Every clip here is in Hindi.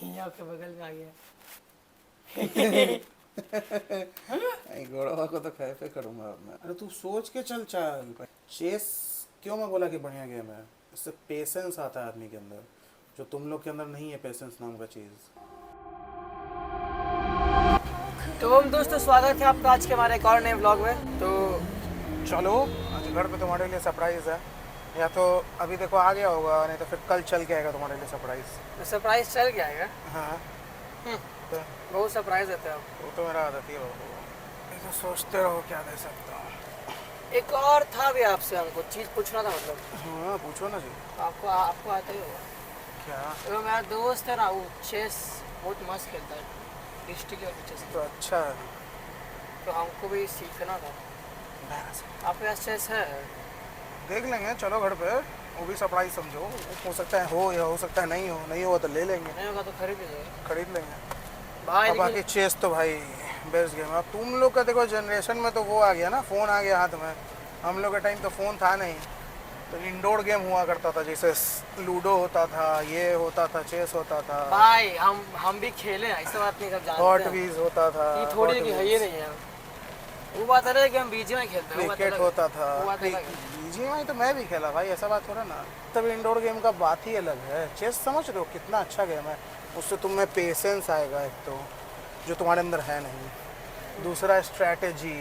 यहाँ के बगल में आ गया। घोड़ा को तो खैर पे करूंगा अब मैं। अरे तू सोच के चल चेस क्यों मैं बोला कि बढ़िया गेम है। इससे पेशेंस आता है आदमी के अंदर, जो तुम लोग के अंदर नहीं है पेशेंस नाम का चीज़। तो हम दोस्तों स्वागत है आपका आज के हमारे एक और नए व्लॉग में। तो चलो आज घर पे तुम्हारे लिए सरप्राइज़ है, या तो अभी देखो आ गया होगा, नहीं तो फिर कल चल के आएगा तुम्हारे लिए सरप्राइज़। सरप्राइज चल गया है। हाँ तो बहुत सरप्राइज देते हैं आप। वो तो मेरा आदत ही है बाबू, ये तो सोचते रहो क्या दे सकता हूँ। एक और था भी आपसे हमको चीज़ पूछना था, मतलब हाँ पूछो ना जी। आपको आपको आता ही होगा। क्या? तो मेरा दोस्त है ना, वो चेस बहुत मस्त खेलता है, डिस्ट्रिक्ट लेवल चेस। तो अच्छा है। तो हमको भी सीखना था। आपके पास चेस है? देख लेंगे, चलो घर पे, वो भी सरप्राइज समझो। हो सकता है हो या हो सकता है नहीं हो, नहीं हो तो ले लेंगे, नहीं होगा तो खरीद लीजिएगा खरीद लेंगे। भाई। अब बाकी चेस तो भाई बेस्ट गेम है। अब तुम लोग का देखो जनरेशन में तो वो आ गया ना, फ़ोन आ गया हाथ में। हम लोग के टाइम तो फ़ोन था नहीं, तो इंडोर गेम हुआ करता था, जैसे लूडो होता था, ये होता था, चेस होता था, भाई हम भी खेले हैं, ऐसा बात नहीं, सब जानते हॉट हैं। व्हील्स होता था, ये थोड़ी कि है, ये नहीं है। वो बात अलग है कि हम बीजी में खेलते हैं, वो बात क्रिकेट अलग है। होता था। वो बात अलग है। बीजीएमआई तो मैं भी खेला भाई, ऐसा बात हो रहा ना। तब इंडोर गेम का बात ही अलग है। चेस समझ रहे हो कितना अच्छा गेम है। उससे तुम्हें पेशेंस आएगा, एक तो जो तुम्हारे अंदर है नहीं, दूसरा स्ट्रैटेजी,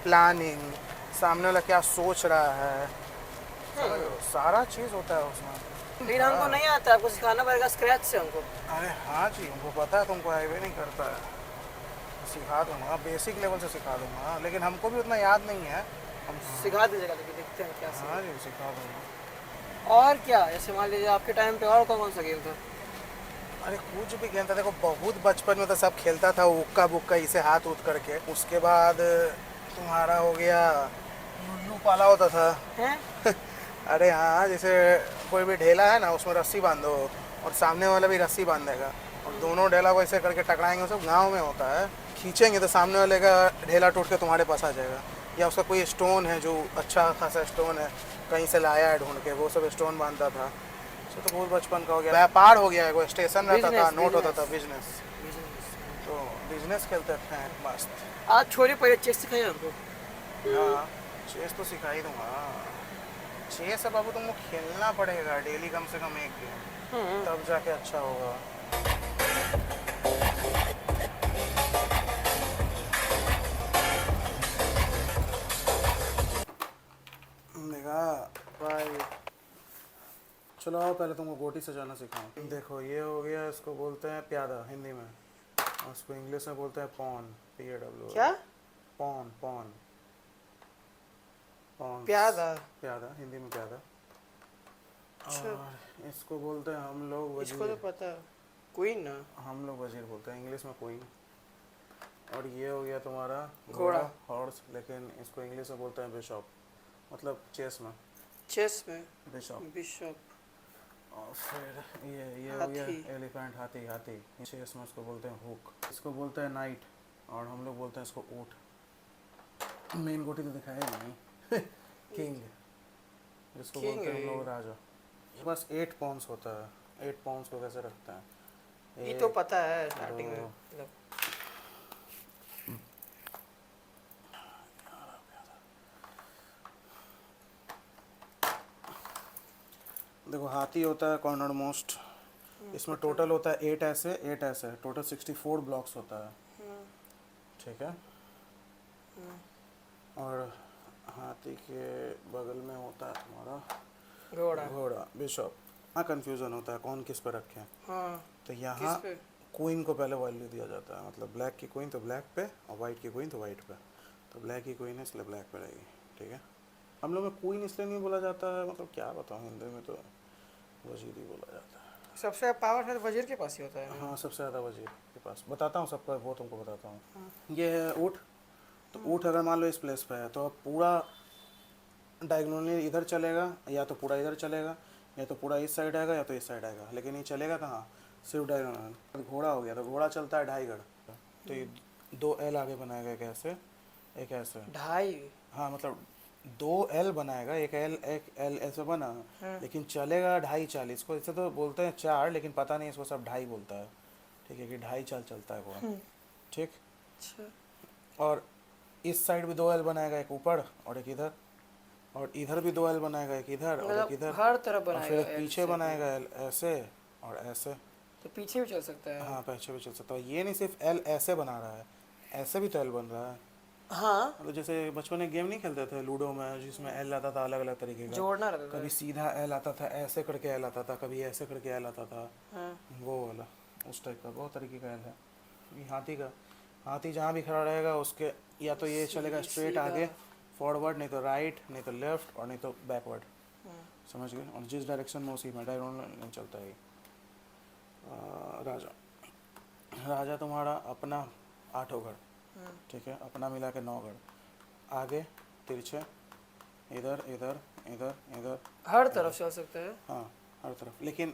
प्लानिंग, सामने वाला क्या सोच रहा है, समझ रहे हो, सारा चीज़ होता है उसमें। फिर हमको नहीं आता, आपको सिखाना पड़ेगा स्क्रैच से हमको। अरे हाँ जी, हमको पता है तुमको हाईवे नहीं करता है, सिखा दूंगा, बेसिक लेवल से सिखा दूंगा, लेकिन हमको भी उतना याद नहीं है। हम सिखा दीजिएगा, लेकिन देखते हैं क्या हाँ सीखा। जी सिखा दूंगा। और क्या, जैसे मान लीजिए आपके टाइम पे और कौन कौन सा गेम था? अरे कुछ भी गेम था, देखो बहुत बचपन में तो सब खेलता था, उक्का बुक्का इसे हाथ उठ करके। उसके बाद तुम्हारा हो गया लुल्लू पाला होता था। हैं? अरे हाँ, जैसे कोई भी ढेला है ना, उसमें रस्सी बांधो और सामने वाला भी रस्सी बांधेगा, और दोनों ढेला को ऐसे करके टकराएंगे। सब गांव में होता है, खींचेंगे तो सामने वाले का ढेला टूट के तुम्हारे पास आ जाएगा। या उसका कोई स्टोन है जो अच्छा खासा स्टोन है, कहीं से लाया है ढूंढ के, वो सब स्टोन बांधता था। तो बहुत बचपन का हो गया। व्यापार हो गया है, कोई स्टेशन रहता था, नोट होता था, बिजनेस। तो बिजनेस खेलते थे मस्त। आज छोड़िए, पहले चेस सिखाइए हमको। हाँ चेस तो सिखा ही दूंगा। चेस है बाबू, तुमको खेलना पड़ेगा डेली कम से कम एक गेम, तब जाके अच्छा होगा। देखा भाई, चलो आओ पहले तुमको गोटी से जाना सिखाऊं। देखो ये हो गया, इसको बोलते हैं प्यादा हिंदी में, और उसको इंग्लिश में बोलते हैं पॉन, PAW। क्या? पॉन पॉन पॉन, प्यादा? प्यादा हिंदी में प्यादा। अच्छा, और इसको बोलते हैं हम लोग इसको तो वजीर। पता, क्वीन ना। हम लोग वजीर बोलते हैं, इंग्लिश में क्वीन। और ये हो गया तुम्हारा घोड़ा। हॉर्स, लेकिन इसको इंग्लिश में बोलते हैं बिशॉप, मतलब चेस में चेस में बिशॉप। बिशप। और फिर ये हो गया हाथी। एलिफेंट, हाथी। हाथी चेस में इसको बोलते हैं हुक। इसको बोलते हैं नाइट, और हम लोग बोलते हैं इसको ऊँट। मेन गोटी तो दिखाया ही नहीं। किंग, जिसको King बोलते हैं हम है। लोग राजा। बस 8 पॉन्स होता है। 8 पॉन्स को कैसे रखते हैं? ये तो पता है स्टार्टिंग में, मतलब देखो हाथी होता है कॉर्नर मोस्ट। इसमें टोटल होता है 8 ऐसे 8 ऐसे, टोटल 64 ब्लॉक्स होता है, ठीक है। और हाथी के बगल में होता है तुम्हारा घोड़ा। घोड़ा, बिशॉप। हाँ कन्फ्यूज़न होता है कौन किस पे रखें। हाँ, तो किस यहाँ पे? क्वीन को पहले वैल्यू दिया जाता है, मतलब ब्लैक की क्वीन तो ब्लैक पे, और वाइट की क्वीन तो वाइट पे। तो ब्लैक की क्वीन है इसलिए ब्लैक पे रहेगी, ठीक है। हम लोग में क्वीन इसलिए नहीं बोला जाता है, मतलब क्या बताऊँ, हिंदी में तो वजीर ही बोला जाता है। सबसे पावर शायद वजीर के पास ही होता है ना? हाँ सबसे ज़्यादा वजीर के पास। बताता हूँ सबका, वो तुमको बताता हूँ। ये है ऊँट। तो ऊँट अगर मान लो इस प्लेस पे है, तो अब पूरा डायगोनली इधर चलेगा, या तो पूरा इधर चलेगा, या तो पूरा इस साइड आएगा, या तो इस साइड आएगा, लेकिन ये चलेगा कहाँ, सिर्फ डायगोनल। घोड़ा हो गया, तो घोड़ा चलता है ढाई गढ़। तो ये 2 L आगे बनाएगा, एक ऐसे एक ऐसे। ढाई? हाँ मतलब 2 L बनाएगा, एक L ऐसे बना, हाँ। लेकिन चलेगा 2.5 4, इसको इसे तो बोलते हैं 4, लेकिन पता नहीं इसको सब 2.5 बोलता है, ठीक है, कि 2.5 चाल चलता है घोड़ा। ठीक। अच्छा और इस साइड भी 2 एल बनाएगा, एक ऊपर और एक इधर, और इधर भी 2 एल बनाएगा, एक इधर और एक मतलब इधर, हर तरफ और फिर बनाएगा एक एल पीछे से बनाएगा एल ऐसे और ऐसे। तो पीछे भी चल सकता है। हाँ पीछे भी चल सकता है। ये नहीं सिर्फ एल ऐसे बना रहा है, ऐसे भी तो एल बन रहा है। हाँ मतलब जैसे बचपन में गेम नहीं खेलते थे लूडो में, जिसमें एल आता था अलग अलग तरीके का, जोड़ना रहता था। कभी सीधा एल आता था, ऐसे करके एल आता था, कभी ऐसे करके एल आता था, हाँ वो वाला उस टाइप का बहुत तरीके का एल है। ये हाथी का, हाथी जहाँ भी खड़ा रहेगा उसके या तो ये चलेगा स्ट्रेट आगे फॉरवर्ड, नहीं तो राइट, नहीं तो लेफ्ट, और नहीं तो बैकवर्ड। समझ गए? और जिस डायरेक्शन में उसी में डायरेक्शन नहीं चलता है। राजा, राजा तुम्हारा अपना 8 घर, ठीक है, अपना मिला के 9 घर, आगे तिरछे, इधर इधर इधर इधर, हर तरफ चल सकता है। हाँ हर तरफ, लेकिन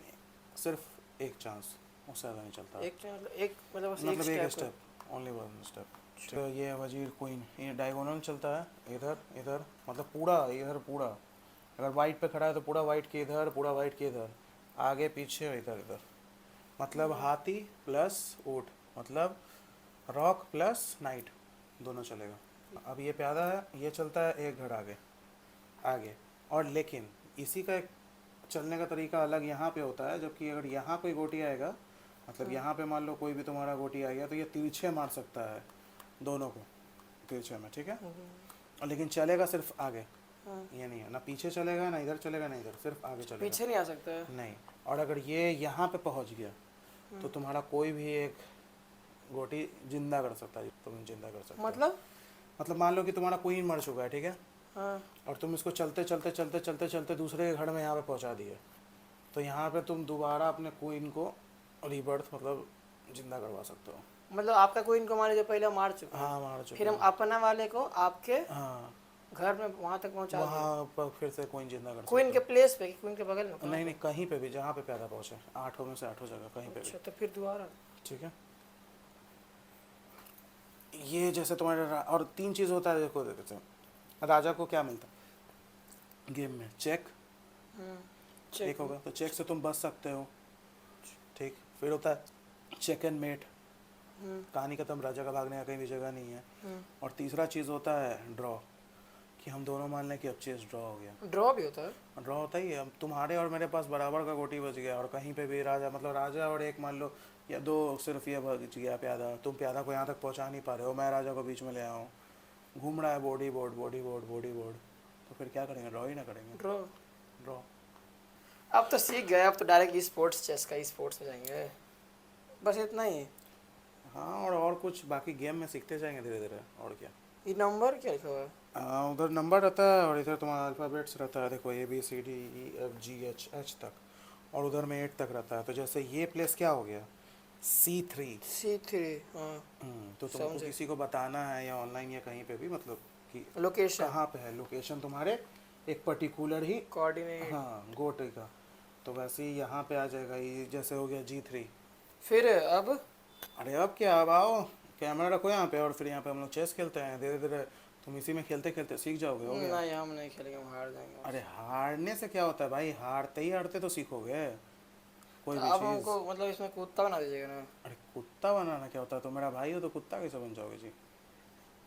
सिर्फ एक चांस, उससे ज़्यादा नहीं चलता। एक मतलब बस मतलब एक step स्टेप, ओनली 1 स्टेप। तो ये है वजीर क्वीन, ये डायगोनल चलता है, इधर इधर, मतलब पूरा इधर पूरा, अगर वाइट पे खड़ा है तो पूरा वाइट के इधर, पूरा वाइट के इधर, आगे पीछे इधर इधर, मतलब हाथी प्लस ऊँट, मतलब रॉक प्लस नाइट दोनों चलेगा। अब ये प्यादा है, ये चलता है एक घर आगे आगे, और लेकिन इसी का एक चलने का तरीका अलग यहाँ पे होता है, जबकि अगर यहाँ कोई गोटी आएगा, मतलब यहाँ पे मान लो कोई भी तुम्हारा गोटी आ गया, तो ये तिरछे मार सकता है दोनों को तिरछे में, ठीक है, और लेकिन चलेगा सिर्फ आगे, ये नहीं है, ना पीछे चलेगा, ना इधर चलेगा, ना इधर, सिर्फ आगे चलेगा, पीछे नहीं आ सकता है। नहीं। और अगर ये यहाँ पे पहुँच गया तो तुम्हारा कोई भी एक गोटी जिंदा कर सकता है, तुम जिंदा कर सकते हो। मतलब मान लो कि तुम्हारा क्वीन मर चुका है, ठीक है, हाँ और तुम इसको चलते चलते चलते चलते चलते दूसरे के घर में यहाँ पे पहुँचा दिए, तो यहाँ पे तुम दोबारा अपने क्वीन को रीबर्थ मतलब जिंदा करवा सकते हो। मतलब आपका कोई इनको मान लीजिए पहले मार चुका है, हाँ मार चुके फिर हम अपना वाले को आपके हाँ घर में वहाँ तक पहुँचा दें। वहाँ पर फिर से क्वीन जिंदा कर क्वीन के प्लेस पे कि क्वीन के बगल में? सकते हो। नहीं नहीं, कहीं पे भी जहाँ पे प्यादा पहुँचे, 8 में से 8 जगह कहीं पे भी, अच्छा तो फिर दोबारा ठीक है। ये जैसे तुम्हारे और 3 चीज़ होता है, देखो देखो राजा को क्या मिलता है गेम में, चेक एक होगा, तो चेक से तुम बच सकते हो, ठीक। फिर होता है चेक एंड मेट, कहानी खत्म, राजा का भागने का कहीं भी जगह नहीं है। और तीसरा चीज़ होता है ड्रॉ, कि हम दोनों मान लें कि अब चेस ड्रॉ हो गया। ड्रॉ भी होता है? ड्रॉ होता ही है, अब तुम्हारे और मेरे पास बराबर का गोटी बच गया, और कहीं पे भी राजा, मतलब राजा और एक मान लो या 2 सिर्फ ये बच गया प्यादा, तुम प्यादा को यहाँ तक पहुँचा नहीं पा रहे हो, मैं राजा को बीच में ले आया हूँ, घूम रहा है body board body board body board, तो फिर क्या करेंगे? ड्रॉ ही ना करेंगे। ड्रॉ। ड्रॉ। अब तो सीख गए, अब तो डायरेक्ट स्पोर्ट्स, चेस का स्पोर्ट्स में जाएंगे, बस इतना ही। हाँ, और कुछ बाकी गेम में सीखते जाएंगे धीरे धीरे, और क्या। ये नंबर क्या लिखा हुआ है? उधर नंबर रहता है और इधर तुम्हारा अल्फ़ाबेट्स रहता है, देखो ABCDEFGHH तक, और उधर में 8 तक रहता है। तो जैसे ये प्लेस क्या हो गया, C3। C3, हाँ तो तुमको किसी को बताना है या ऑनलाइन या कहीं पे भी, मतलब कि लोकेशन कहाँ पे है, लोकेशन तुम्हारे एक पर्टिकुलर ही कोऑर्डिनेट, हाँ गोटे का, तो वैसे ही यहाँ पे आ जाएगा, ये जैसे हो गया G3। फिर अब अरे अब क्या, अब आओ कैमरा रखो यहाँ पे, और फिर यहाँ पे हम लोग चेस खेलते हैं धीरे धीरे, तुम इसी में खेलते खेलते सीख जाओगे, हो गया। नहीं हम नहीं खेलेंगे, हम हार जाएंगे। अरे हारने से क्या होता है भाई, हारते ही हारते तो सीखोगे कोई भी अब चीज़। हमको मतलब इसमें कुत्ता बना दीजिएगा ना। अरे कुत्ता बनाना क्या होता है, तो मेरा भाई हो तो कुत्ता कैसे बन जाओगे जी?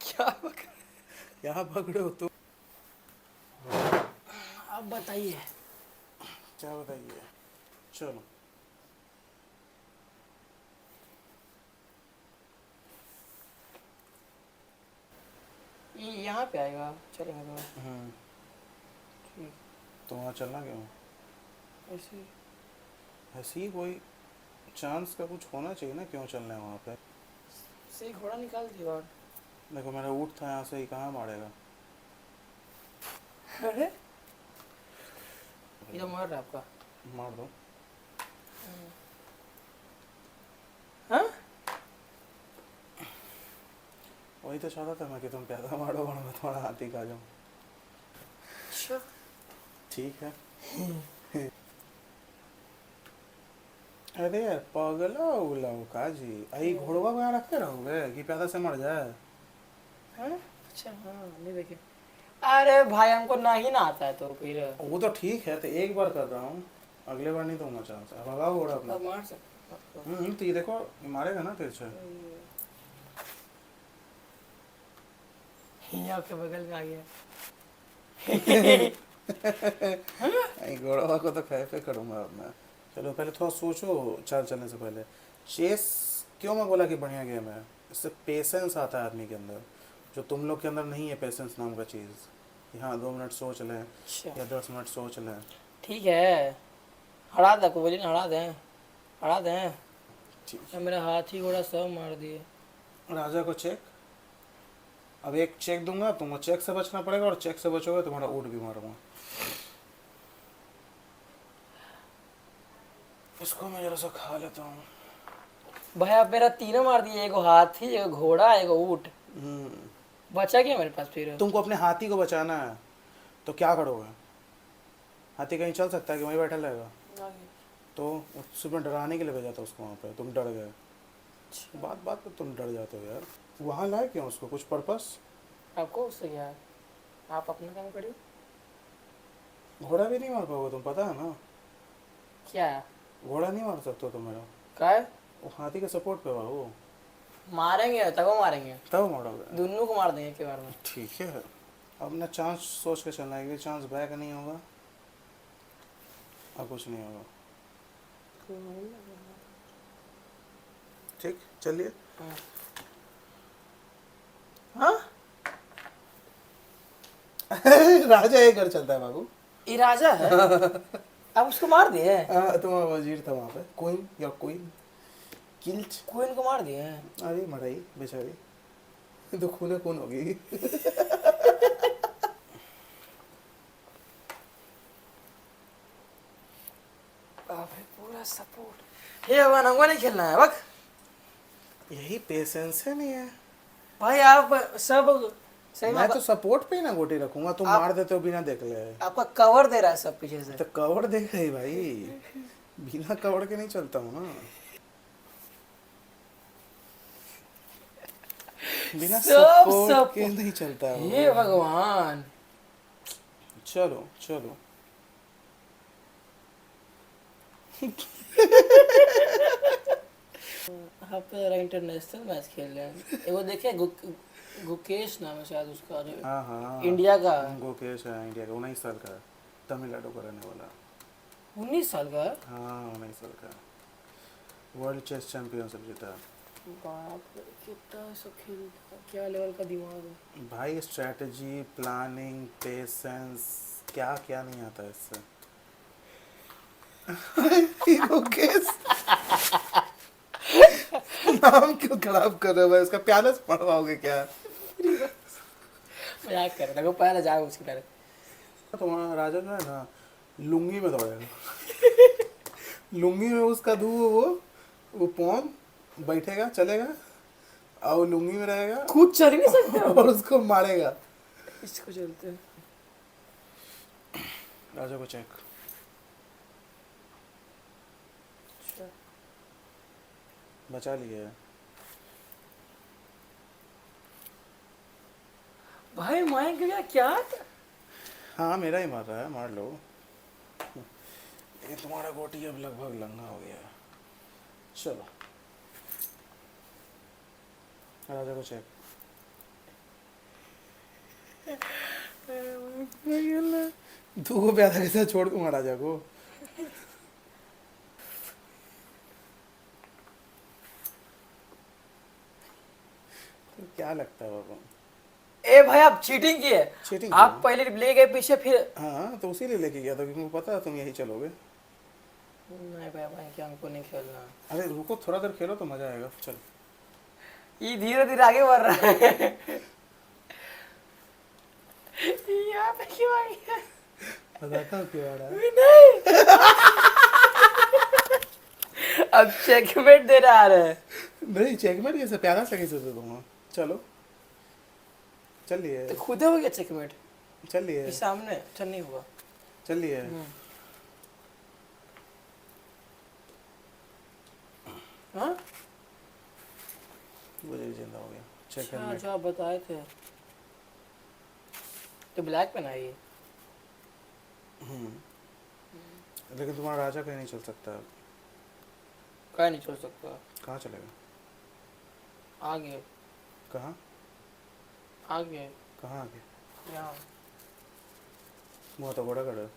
क्या क्या पकड़े हो तुम? अब बताइए। क्या बताइए, चलो। ये यहाँ पे आएगा, चलेंगे तो ठीक। तो वहाँ चलना क्यों? ऐसे ऐसी ही कोई चांस का कुछ होना चाहिए ना, क्यों चलना है वहाँ पे? से घोड़ा निकाल दिया और देखो मेरा ऊँट था यहाँ से, ही कहाँ मारेगा? अरे ये मार रहा आपका, मार दो। हाँ वही तो चाहता था मैं कि तुम प्यादा मारो और मैं थोड़ा हाथी खा जाऊँ। अच्छा ठीक है। अरे यार पागल हो लव का जी, आई घोड़वा को यहाँ रखे रहोगे कि प्यादा से मर जाए? हाँ अच्छा, हाँ नहीं देखे। अरे भाई हमको नहीं ना आता है, तो फिर वो तो ठीक है, तो एक बार कर रहा हूँ, अगले बार नहीं दूंगा चांस। अब भगाओ घोड़ा अपना। अब मार सकते तो ये देखो, ये मारेगा ना तेरे से। ये आपके बगल में आ गया। घोड़ा को तो खैर पे करूंगा अब मैं। चलो पहले थोड़ा सोचो चाल चलने से पहले। चेस क्यों मैं बोला कि बढ़िया गेम है, इससे पेशेंस आता है आदमी के अंदर, जो तुम लोग के अंदर नहीं है पेशेंस नाम का चीज़। कि हाँ 2 मिनट सोच लें अच्छा या 10 मिनट सोच लें। ठीक है, हरा दे को बोलिए ना, हरा दें, हरा दें। ठीक। अब मेरा हाथी घोड़ा सब मार दिए। राजा को चेक। अब एक चेक दूंगा, तुमको चेक से बचना पड़ेगा, और चेक से बचोगे तुम्हारा ऊँट भी मारूंगा। इसको मैं जरा सा खा लेता हूँ। भाई आप मेरा तीनों मार दिए, एगो हाथी, एगो घोड़ा, एगो ऊँट। बचा क्या मेरे पास फिर? तुमको अपने हाथी को बचाना है, तो क्या करोगे? हाथी कहीं चल सकता है कि वहीं बैठा रहेगा? तो उसमें डराने के लिए भेजा था उसको वहाँ पे, तुम डर गए। बात बात पे तुम डर जाते हो यार। वहाँ लाए क्यों उसको, कुछ पर्पस? आपको उससे क्या है? आप अपना काम करिए। घोड़ा भी नहीं मार पाओगे तुम, पता है ना? क्या घोड़ा नहीं मार सकते हो तुम मेरा। क्या है? वो हाथी के सपोर्ट पे वो, मारेंगे तब मारेंगे, तब मारोगे। दोनों को मार देंगे एक बार में। ठीक है, अब ना चांस सोच के चलना है कि चांस बैक नहीं होगा और कुछ नहीं होगा। ठीक, चलिए। हाँ राजा एक घर चलता है बाबू। ये राजा है। आप उसको मार दिए? तुम्हारा वजीर था वहाँ पे, क्वीन या क्वीन किल्च। क्वीन को मार दिए? अरे मराई बेचारी, तो खूने खून होगी। पूरा सपोर्ट। ये भगवान, हमको नहीं खेलना है वक्त। यही पेशेंस है, नहीं है भाई आप सब सही में मैं तो सपोर्ट पे ही ना गोटी रखूंगा, तुम मार देते हो बिना देख ले। आपका कवर दे रहा है सब पीछे से। तो कवर देख रही भाई, बिना कवर के नहीं चलता हूँ ना, बिना सपोर्ट के नहीं चलता हूँ। हे भगवान। चलो चलो। आप तो जरा इंटरनेशनल मैच खेल रहे हैं। एगो देखे गुकेश नाम है शायद उसका, जो हाँ हाँ, इंडिया का। गुकेश है इंडिया का, 19 साल का है, तमिलनाडु का रहने वाला। 19 साल का? हाँ 19 साल का, वर्ल्ड चेस चैंपियनशिप जीता। बाप रे, कितना ऐसा खेलता, क्या लेवल का दिमाग है भाई। स्ट्रेटजी, प्लानिंग, पेशेंस, क्या क्या नहीं आता इससे। गुकेश नाम क्यों खराब कर रहे हो भाई, उसका प्यानो से पढ़वाओगे क्या? मजाक कर रहा था, पहले जाओ उसकी तरफ। तुम्हारा राजा जो है ना, लुंगी में दौड़ेगा। लुंगी में उसका वो पौन बैठेगा, चलेगा, और लुंगी में रहेगा, खुद चल ही नहीं सकते हो। और उसको मारेगा। इसको चलते हैं। राजा को चेक। बचा लिए। भाई माइक गया क्या? हाँ मेरा ही मार रहा है, मार लो। ये तुम्हारा गोटी अब लगभग लंगा हो गया है। चलो राजा को चेक। तू को प्यादा के साथ छोड़ दूंगा राजा को। तो क्या लगता है बाबा? ए भाई आप चीटिंग किए। चीटिंग आप किया? पहले ले गए पीछे फिर। हाँ तो उसी लिए लेके गया था, क्योंकि मुझे पता है तुम यही चलोगे। नहीं भाई भाई, क्या हमको नहीं खेलना। अरे रुको, थोड़ा देर खेलो तो मजा आएगा। चल ये धीरे धीरे आगे बढ़ रहा है। यहाँ पे क्यों आ गया? बताता हूँ क्यों आ रहा है। नहीं। अब चेकमेट दे रहा है। नहीं चेकमेट कैसे, प्यारा से कैसे दे दूंगा। चलो चलिए तो खुद हो गया चेकमेट। चलिए इस सामने अच्छा नहीं हुआ। चलिए। हाँ मुझे जिंदा हो गया। चेक अच्छा करने जो आप बताए थे, तो ब्लैक पहना है ये। लेकिन तुम्हारा राजा कहीं नहीं चल सकता। कहीं नहीं छोड़ सकता। कहाँ चलेगा? आगे कहाँ? आगे कहाँ आगे? यहाँ मुँह तो बड़ा कर।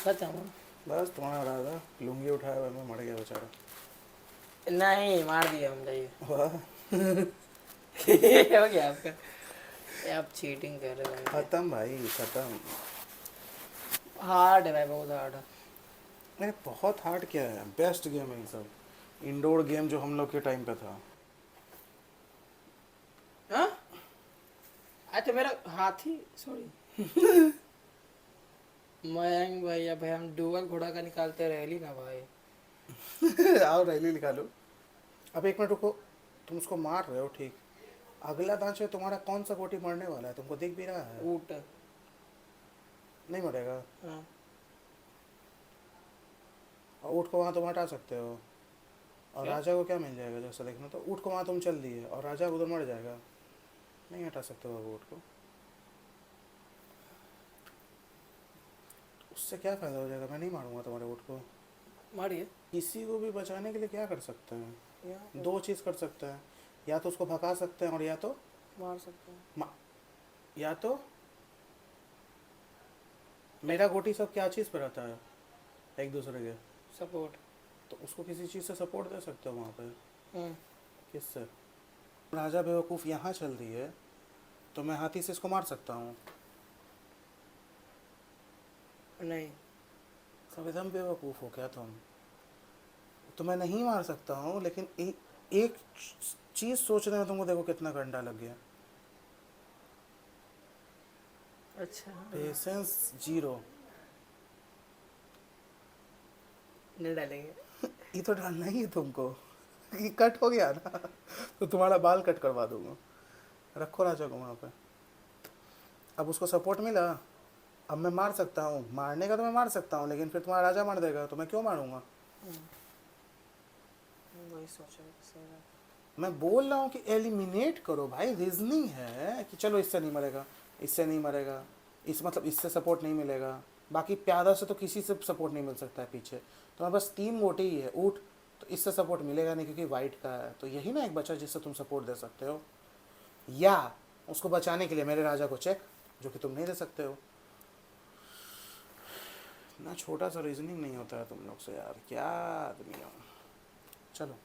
खत्म। बस तुम्हारा राजा लुंगी उठाया हुआ मैं मर गया बेचारा। नहीं मार दिया हम जाइए। वाह हो गया आपका। ये आप चीटिंग कर रहे हो। खत्म भाई खत्म। हार्ड है भाई, बहुत हार्ड है। अरे बहुत हार्ड क्या है, बेस्ट गेम है ये सब। इंडोर गेम जो हम लोग के टाइम पे था। हाँ? अच्छा मेरा हाथी सॉरी मयंक भाई, अब हम डुअल घोड़ा का निकालते रैली ना भाई। आओ रैली निकालो। अब एक मिनट रुको, तुम उसको मार रहे हो ठीक, अगला दांच में तुम्हारा कौन सा गोटी मरने वाला है तुमको दिख भी रहा है? ऊँट। नहीं मरेगा। हाँ। और ऊँट को वहाँ तुम हटा सकते हो और क्या? राजा को क्या मिल जाएगा? जैसा देखना तो ऊँट को वहाँ तुम चल दिए और राजा उधर मर जाएगा। नहीं हटा सकते हो ऊँट को। उससे क्या फ़ायदा हो जाएगा? मैं नहीं मारूंगा तुम्हारे ऊँट को। मारिए। किसी को भी बचाने के लिए क्या कर सकते हैं? यहाँ दो चीज़ कर सकते हैं, या तो उसको भगा सकते हैं और या तो मार सकते हैं। या तो मेरा गोटी सब क्या चीज़ पर रहता है? एक दूसरे के। सपोर्ट। तो उसको किसी चीज़ से सपोर्ट दे सकते हो वहाँ पे। हम्म। किससे? राजा बेवकूफ़ यहाँ चल रही है तो मैं हाथी से इसको मार सकता हूँ। नहीं सब एकदम बेवकूफ़ हो क्या तुम? तो मैं नहीं मार सकता हूँ, लेकिन एक चीज़ सोचने में तुमको देखो कितना घंटा लग गया। अच्छा पेशेंस जीरो। नहीं डालेंगे। ये तो डालना ही है तुमको। ये कट हो गया ना तो तुम्हारा बाल कट करवा दूंगा। रखो राजा को वहाँ पे। अब उसको सपोर्ट मिला, अब मैं मार सकता हूँ। मारने का तो मैं मार सकता हूँ, लेकिन फिर तुम्हारा राजा मार देगा तो मैं क्यों मारूंगा? वही सोचा सही है। मैं बोल रहा हूँ कि एलिमिनेट करो भाई। रीजनिंग है कि चलो इससे नहीं मरेगा, इससे नहीं मरेगा, इस मतलब इससे सपोर्ट नहीं मिलेगा, बाकी प्यादा से तो किसी से सपोर्ट नहीं मिल सकता है पीछे। तो बस 3 गोटी ही है ऊँट, तो इससे सपोर्ट मिलेगा नहीं क्योंकि वाइट का है। तो यही ना एक बच्चा जिससे तुम सपोर्ट दे सकते हो, या उसको बचाने के लिए मेरे राजा को चेक, जो कि तुम नहीं दे सकते हो। ना छोटा सा रीजनिंग नहीं होता है तुम लोग से यार, क्या आदमी हो। चलो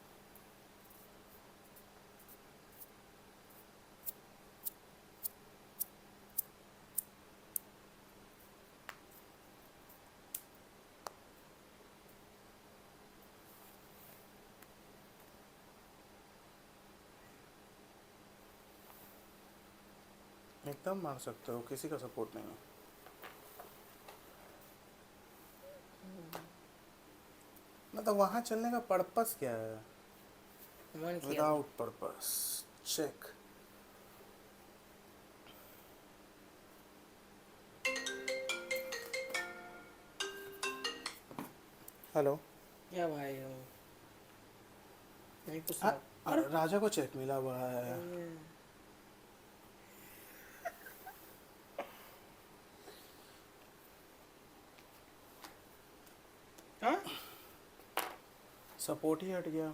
एकदम मार सकते हो, किसी का सपोर्ट नहीं है। मतलब वहाँ चलने का पर्पस क्या है? मन किया। Without purpose check. हेलो। क्या भाई हो? नहीं कुछ राजा को चेक मिला हुआ है। हाँ? सपोर्ट ही हट गया।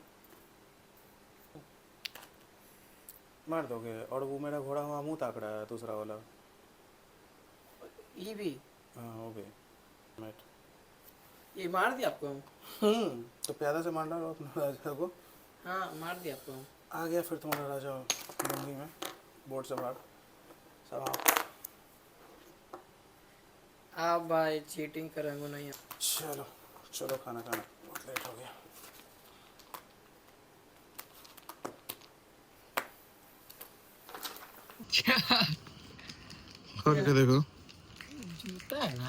मार दोगे? और वो मेरा घोड़ा हुआ मुंह ताक रहा है दूसरा वाला। ये भी हाँ हो गए मैट। ये मार दिया आपको हम। तो प्यादा से मार डालो अपने राजा को। हाँ मार दिया आपको हम। आ गया फिर तुम्हारा राजा लुंगी में, बोर्ड से बाहर। सब आप भाई चीटिंग करेंगे नहीं। चलो चलो खाना खाना, बहुत लेट हो गया। खोल के देखो। जूता है ना।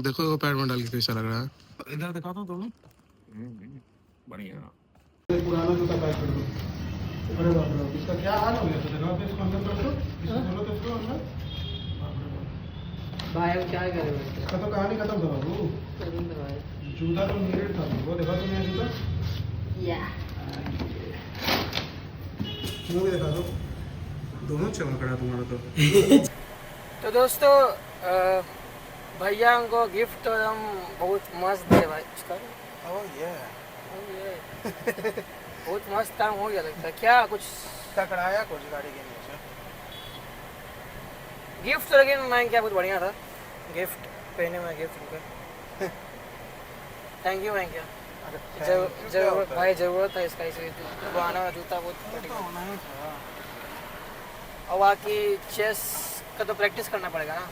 देखो वो पैर में डाल के कैसा लग रहा है। इधर दिखाता हूँ तुम्हें। बढ़िया। पुराना जूता पैक कर दो। अरे बाप रे, इसका क्या हाल हो गया? तो दिखाओ तो इसको अंदर कर दो। इसको खोलो तो इसको अंदर। भाई हम क्या करें? इसका तो कहानी खत्म था बाबू। भाई जूता तो नीडेड था, वो देखा तुमने जूता? या वो भी दिखा दो, दोनों चमक रहा तुम्हारा तो। तो दोस्तों भैया को गिफ्ट तो हम बहुत मस्त दे भाई उसका। ओह ये बहुत मस्त काम हो गया लगता है। क्या कुछ टकराया कुछ गाड़ी के नीचे। गिफ्ट तो लेकिन मैं क्या बहुत बढ़िया था गिफ्ट पहने में गिफ्ट उनका। थैंक यू क्या जरूरत भाई जरूरत है इसका इसे पुराना जूता बहुत होना ही था। और बाकी चेस का तो प्रैक्टिस करना पड़ेगा ना।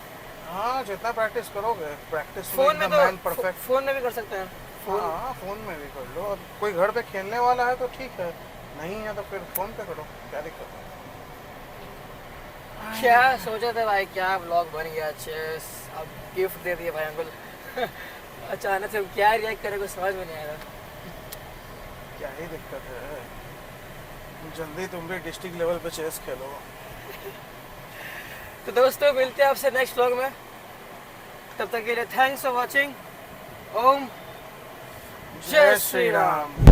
हाँ जितना प्रैक्टिस करोगे, प्रैक्टिस फोन में मैन तो परफेक्ट। फोन में भी कर सकते हैं। हाँ फोन में भी कर लो, अब कोई घर पे खेलने वाला है तो ठीक है, नहीं है तो फिर फोन पे करो, क्या दिक्कत है। क्या सोचा था भाई, क्या व्लॉग बन गया चेस, अब गिफ्ट दे दिए भाई अंकल। अचानक से क्या रिएक्ट करें कुछ समझ में नहीं आया। क्या ही दिक्कत है, जल्दी तुम भी डिस्ट्रिक्ट लेवल पे चेस खेलो। तो दोस्तों मिलते हैं आपसे नेक्स्ट व्लॉग में, तब तक के लिए थैंक्स फॉर वॉचिंग। ओम जय श्री राम।